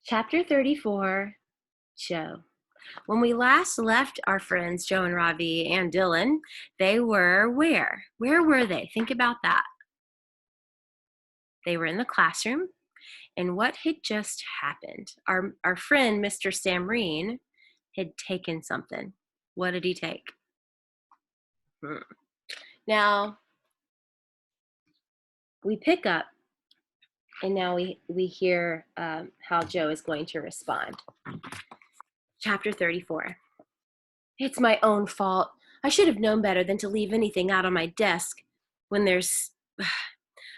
Chapter 34, Joe. When we last left our friends Joe and Ravi and Dylan, they were where? Where were they? Think about that. They were in the classroom, and what had just happened? Our friend, Mr. Samreen, had taken something. What did he take? Now, we pick up, and now we hear how Joe is going to respond. Chapter 34. It's my own fault. I should have known better than to leave anything out on my desk when there's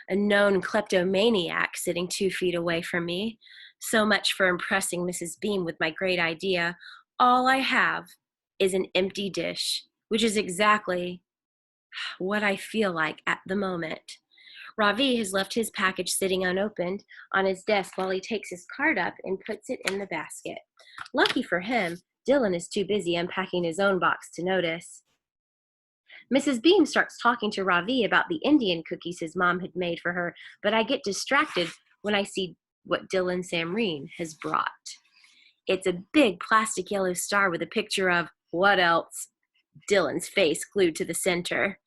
a known kleptomaniac sitting 2 feet away from me. So much for impressing Mrs. Beam with my great idea. All I have is an empty dish, which is exactly what I feel like at the moment. Ravi has left his package sitting unopened on his desk while he takes his card up and puts it in the basket. Lucky for him, Dylan is too busy unpacking his own box to notice. Mrs. Beam starts talking to Ravi about the Indian cookies his mom had made for her, but I get distracted when I see what Dylan Samreen has brought. It's a big plastic yellow star with a picture of, what else? Dylan's face glued to the center.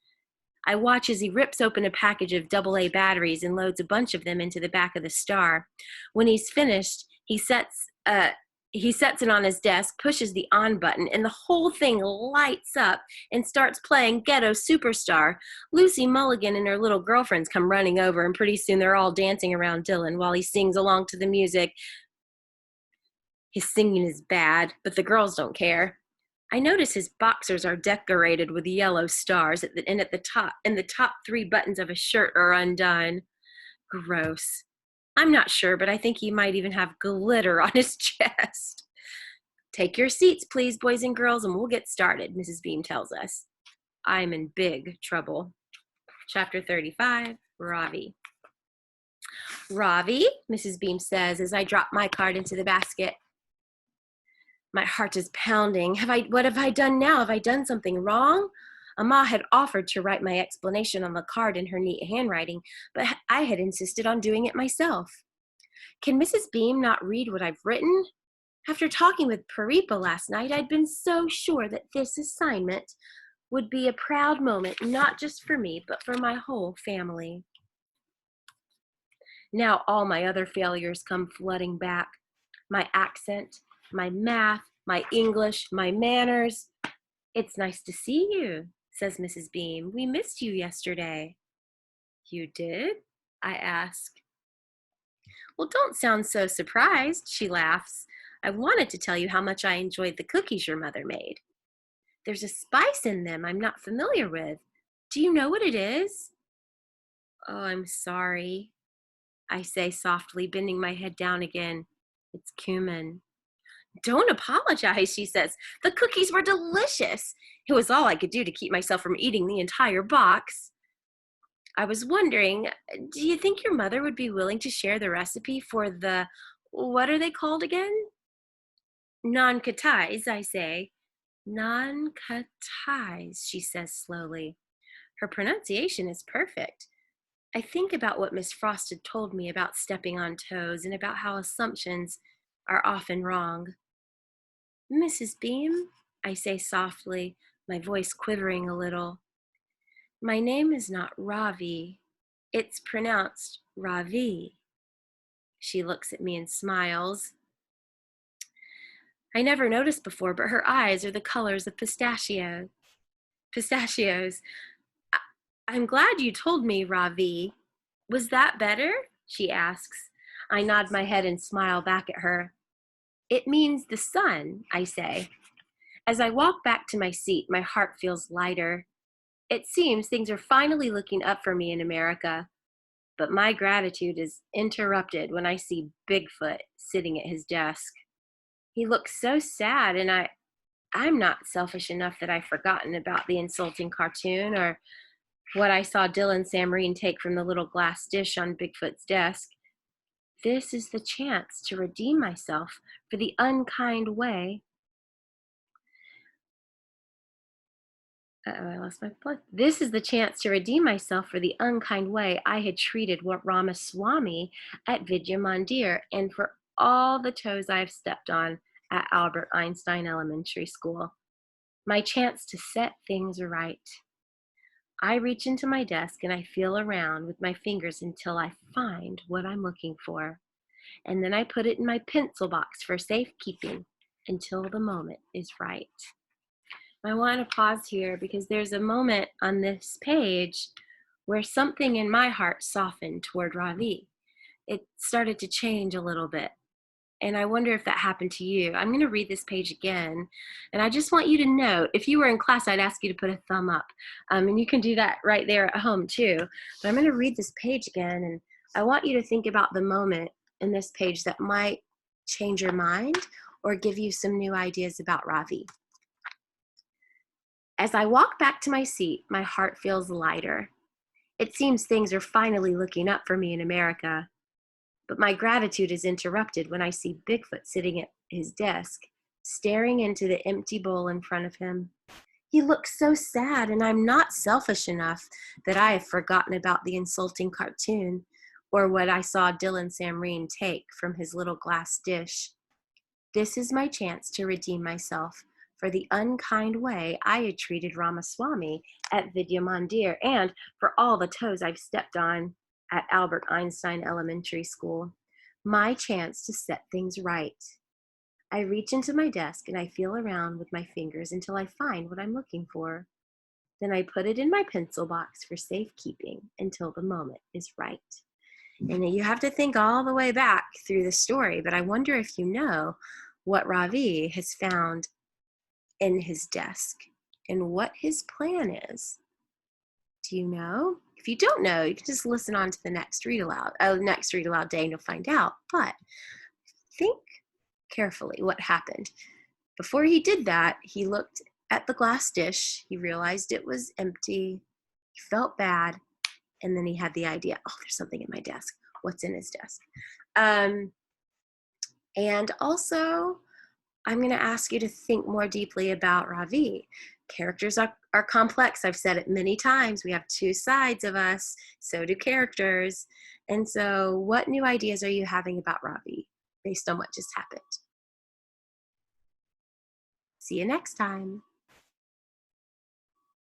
I watch as he rips open a package of AA batteries and loads a bunch of them into the back of the star. When he's finished, he sets it on his desk, pushes the on button, and the whole thing lights up and starts playing Ghetto Superstar. Lucy Mulligan and her little girlfriends come running over, and pretty soon they're all dancing around Dylan while he sings along to the music. His singing is bad, but the girls don't care. I notice his boxers are decorated with yellow stars, and the top 3 buttons of his shirt are undone. Gross. I'm not sure, but I think he might even have glitter on his chest. Take your seats, please, boys and girls, and we'll get started, Mrs. Beam tells us. I'm in big trouble. Chapter 35, Ravi. Ravi, Mrs. Beam says as I drop my card into the basket. My heart is pounding. What have I done now? Have I done something wrong? Amma had offered to write my explanation on the card in her neat handwriting, but I had insisted on doing it myself. Can Mrs. Beam not read what I've written? After talking with Paripa last night, I'd been so sure that this assignment would be a proud moment, not just for me, but for my whole family. Now all my other failures come flooding back. My accent, my math, my English, my manners. It's nice to see you, says Mrs. Beam. We missed you yesterday. You did? I ask. Well, don't sound so surprised, she laughs. I wanted to tell you how much I enjoyed the cookies your mother made. There's a spice in them I'm not familiar with. Do you know what it is? Oh, I'm sorry, I say softly, bending my head down again. It's cumin. Don't apologize, she says. The cookies were delicious. It was all I could do to keep myself from eating the entire box. I was wondering, do you think your mother would be willing to share the recipe for what are they called again? Non-katais, I say. Non-katais, she says slowly. Her pronunciation is perfect. I think about what Miss Frost had told me about stepping on toes and about how assumptions are often wrong. Mrs. Beam, I say softly, my voice quivering a little. My name is not Ravi. It's pronounced Ravi. She looks at me and smiles. I never noticed before, but her eyes are the colors of pistachios. I'm glad you told me, Ravi. Was that better? She asks. I nod my head and smile back at her. It means the sun, I say. As I walk back to my seat, my heart feels lighter. It seems things are finally looking up for me in America, but my gratitude is interrupted when I see Bigfoot sitting at his desk. He looks so sad, and I'm not selfish enough that I've forgotten about the insulting cartoon or what I saw Dylan Samreen take from the little glass dish on Bigfoot's desk. This is the chance to redeem myself for the unkind way. I lost my place. This is the chance to redeem myself for the unkind way I had treated Ramaswamy at Vidya Mandir, and for all the toes I've stepped on at Albert Einstein Elementary School. My chance to set things right. I reach into my desk and I feel around with my fingers until I find what I'm looking for. And then I put it in my pencil box for safekeeping until the moment is right. I want to pause here because there's a moment on this page where something in my heart softened toward Ravi. It started to change a little bit. And I wonder if that happened to you. I'm going to read this page again. And I just want you to know, if you were in class, I'd ask you to put a thumb up. And you can do that right there at home too. But I'm going to read this page again. And I want you to think about the moment in this page that might change your mind or give you some new ideas about Ravi. As I walk back to my seat, my heart feels lighter. It seems things are finally looking up for me in America. But my gratitude is interrupted when I see Bigfoot sitting at his desk, staring into the empty bowl in front of him. He looks so sad, and I'm not selfish enough that I have forgotten about the insulting cartoon or what I saw Dylan Samreen take from his little glass dish. This is my chance to redeem myself for the unkind way I had treated Ramaswamy at Vidya Mandir and for all the toes I've stepped on at Albert Einstein Elementary School. My chance to set things right. I reach into my desk and I feel around with my fingers until I find what I'm looking for. Then I put it in my pencil box for safekeeping until the moment is right. And you have to think all the way back through the story, but I wonder if you know what Ravi has found in his desk and what his plan is. Do you know? If you don't know, you can just listen on to the next Read Aloud day and you'll find out. But think carefully what happened. Before he did that, he looked at the glass dish. He realized it was empty. He felt bad. And then he had the idea, oh, there's something in my desk. What's in his desk? And also, I'm going to ask you to think more deeply about Ravi. Characters are complex. I've said it many times. We have two sides of us. So do characters. And so what new ideas are you having about Ravi based on what just happened? See you next time.